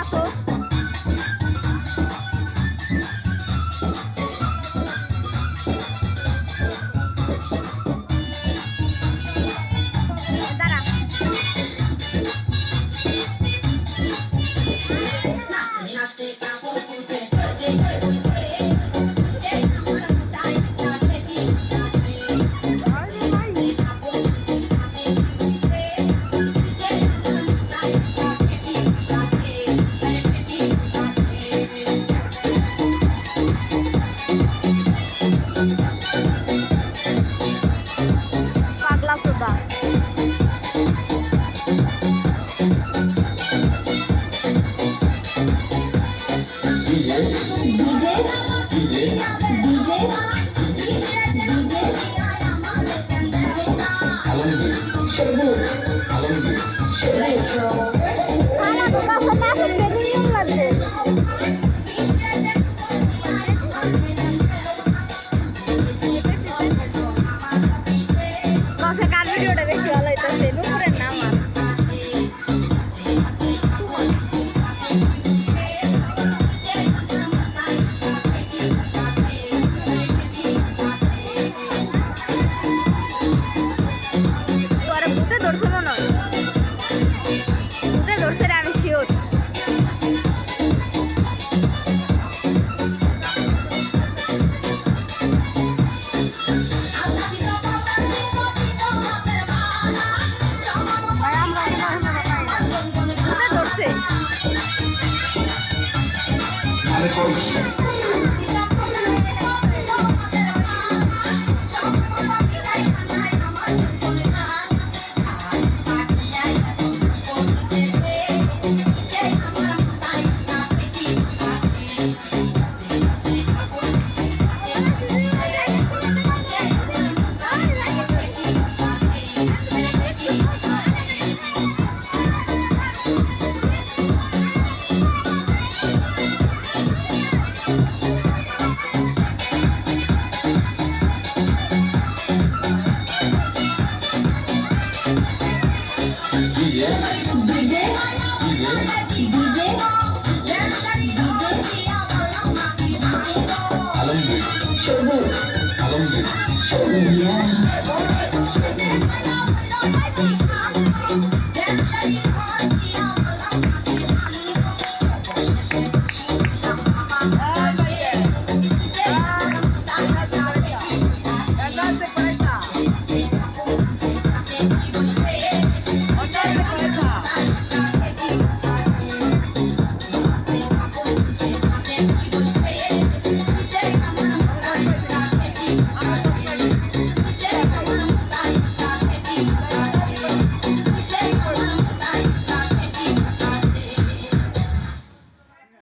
তো দাঁড়া পাগলা সোদা DJ DJ DJ DJ Alamgir Sabuj Alamgir আমার তো কাছে কাছে বেরিয়ে লাগবে কাছে কার ভিডিওটা বেশি ভালো হইতেছে নুপুরের না আমার তোরে ভূতে ধরছে মনে হয় ভূতে ধরছে রে আমি শিওর ভূতে ধরছে মানে করিস ডিজে ডিজে ডিজে ডিজে